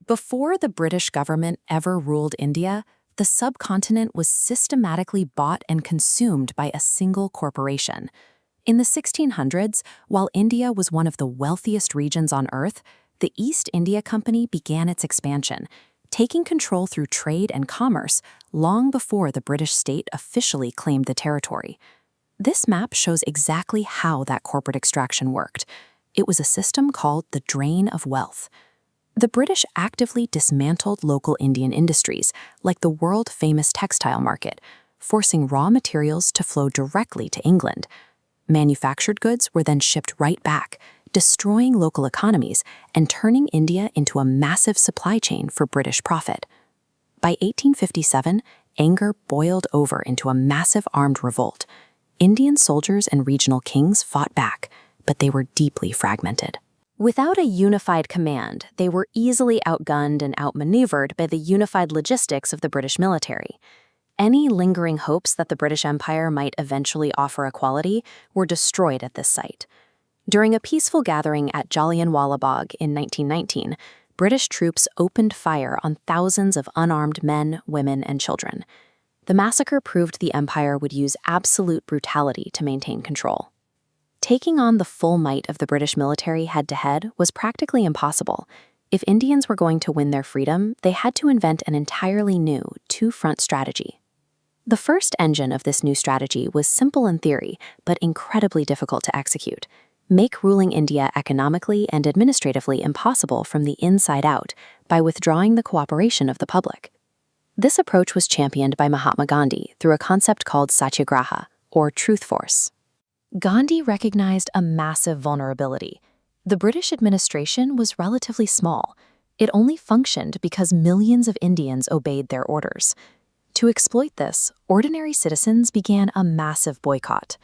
Before the British government ever ruled India, the subcontinent was systematically bought and consumed by a single corporation. In the 1600s, while India was one of the wealthiest regions on Earth, the East India Company began its expansion, taking control through trade and commerce long before the British state officially claimed the territory. This map shows exactly how that corporate extraction worked. It was a system called the drain of wealth. The British actively dismantled local Indian industries, like the world-famous textile market, forcing raw materials to flow directly to England. Manufactured goods were then shipped right back, destroying local economies and turning India into a massive supply chain for British profit. By 1857, anger boiled over into a massive armed revolt. Indian soldiers and regional kings fought back, but they were deeply fragmented. Without a unified command, they were easily outgunned and outmaneuvered by the unified logistics of the British military. Any lingering hopes that the British Empire might eventually offer equality were destroyed at this site. During a peaceful gathering at Jallianwala Bagh in 1919, British troops opened fire on thousands of unarmed men, women, and children. The massacre proved the empire would use absolute brutality to maintain control. Taking on the full might of the British military head-to-head was practically impossible. If Indians were going to win their freedom, they had to invent an entirely new two-front strategy. The first engine of this new strategy was simple in theory, but incredibly difficult to execute. Make ruling India economically and administratively impossible from the inside out by withdrawing the cooperation of the public. This approach was championed by Mahatma Gandhi through a concept called satyagraha, or truth force. Gandhi recognized a massive vulnerability. The British administration was relatively small. It only functioned because millions of Indians obeyed their orders. To exploit this, ordinary citizens began a massive boycott.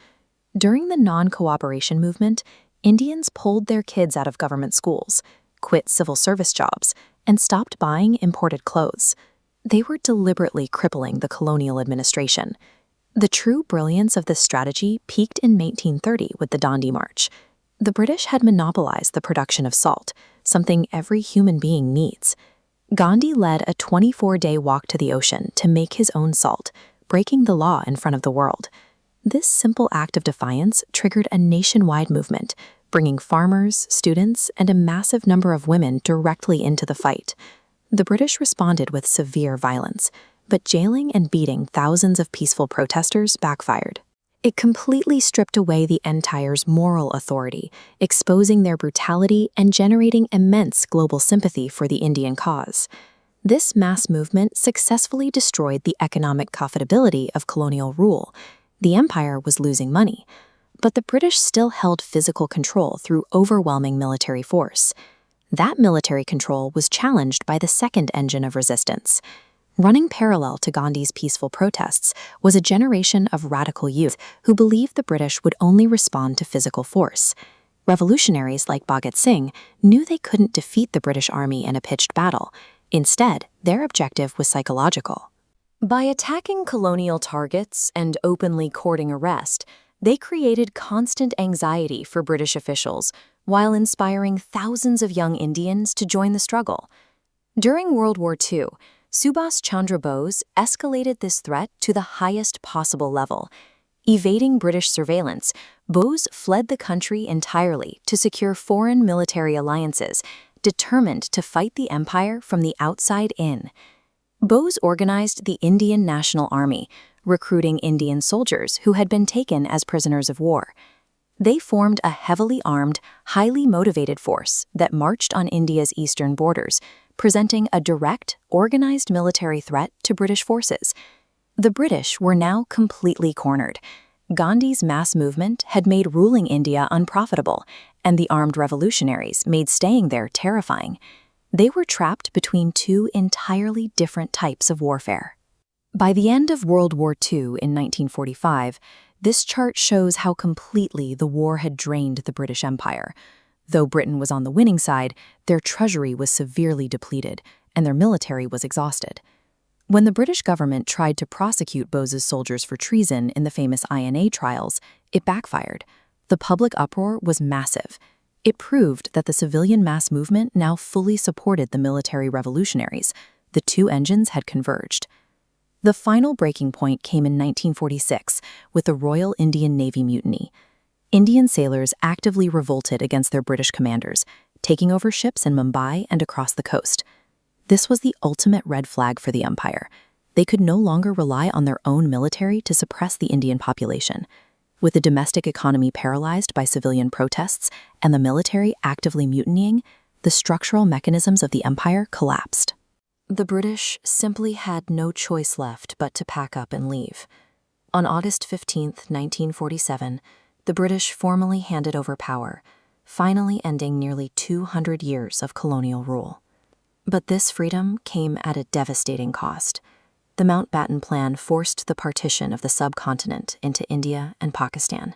During the non-cooperation movement, Indians pulled their kids out of government schools, quit civil service jobs, and stopped buying imported clothes. They were deliberately crippling the colonial administration. The true brilliance of this strategy peaked in 1830 with the Dandi March. The British had monopolized the production of salt, something every human being needs. Gandhi led a 24-day walk to the ocean to make his own salt, breaking the law in front of the world. This simple act of defiance triggered a nationwide movement, bringing farmers, students, and a massive number of women directly into the fight. The British responded with severe violence, but jailing and beating thousands of peaceful protesters backfired. It completely stripped away the Empire's moral authority, exposing their brutality and generating immense global sympathy for the Indian cause. This mass movement successfully destroyed the economic profitability of colonial rule. The empire was losing money, but the British still held physical control through overwhelming military force. That military control was challenged by the second engine of resistance. Running parallel to Gandhi's peaceful protests was a generation of radical youth who believed the British would only respond to physical force. Revolutionaries like Bhagat Singh knew they couldn't defeat the British army in a pitched battle. Instead, their objective was psychological. By attacking colonial targets and openly courting arrest, they created constant anxiety for British officials while inspiring thousands of young Indians to join the struggle. During World War II, Subhas Chandra Bose escalated this threat to the highest possible level. Evading British surveillance, Bose fled the country entirely to secure foreign military alliances, determined to fight the empire from the outside in. Bose organized the Indian National Army, recruiting Indian soldiers who had been taken as prisoners of war. They formed a heavily armed, highly motivated force that marched on India's eastern borders, presenting a direct, organized military threat to British forces. The British were now completely cornered. Gandhi's mass movement had made ruling India unprofitable, and the armed revolutionaries made staying there terrifying. They were trapped between two entirely different types of warfare. By the end of World War II in 1945, this chart shows how completely the war had drained the British Empire. Though Britain was on the winning side, their treasury was severely depleted, and their military was exhausted. When the British government tried to prosecute Bose's soldiers for treason in the famous INA trials, it backfired. The public uproar was massive. It proved that the civilian mass movement now fully supported the military revolutionaries. The two engines had converged. The final breaking point came in 1946 with the Royal Indian Navy Mutiny. Indian sailors actively revolted against their British commanders, taking over ships in Mumbai and across the coast. This was the ultimate red flag for the empire. They could no longer rely on their own military to suppress the Indian population. With the domestic economy paralyzed by civilian protests and the military actively mutinying, the structural mechanisms of the empire collapsed. The British simply had no choice left but to pack up and leave. On August 15, 1947, the British formally handed over power, finally ending nearly 200 years of colonial rule. But this freedom came at a devastating cost. The Mountbatten Plan forced the partition of the subcontinent into India and Pakistan.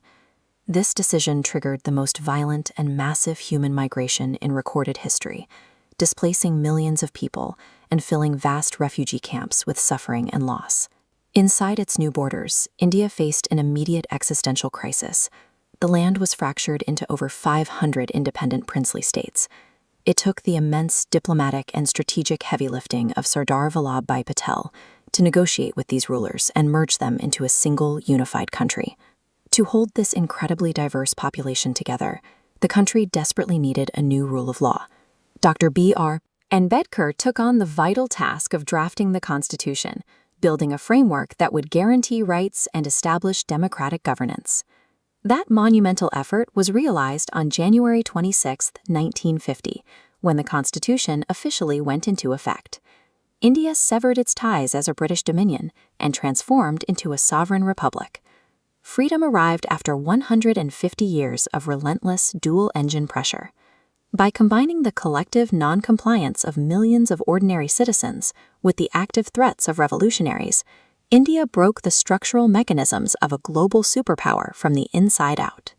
This decision triggered the most violent and massive human migration in recorded history, displacing millions of people and filling vast refugee camps with suffering and loss. Inside its new borders, India faced an immediate existential crisis. The land was fractured into over 500 independent princely states. It took the immense diplomatic and strategic heavy lifting of Sardar Vallabhbhai Patel to negotiate with these rulers and merge them into a single unified country. To hold this incredibly diverse population together, the country desperately needed a new rule of law. Dr. B.R. Ambedkar took on the vital task of drafting the Constitution, building a framework that would guarantee rights and establish democratic governance. That monumental effort was realized on January 26, 1950, when the Constitution officially went into effect. India severed its ties as a British dominion and transformed into a sovereign republic. Freedom arrived after 150 years of relentless dual-engine pressure. By combining the collective non-compliance of millions of ordinary citizens with the active threats of revolutionaries, India broke the structural mechanisms of a global superpower from the inside out.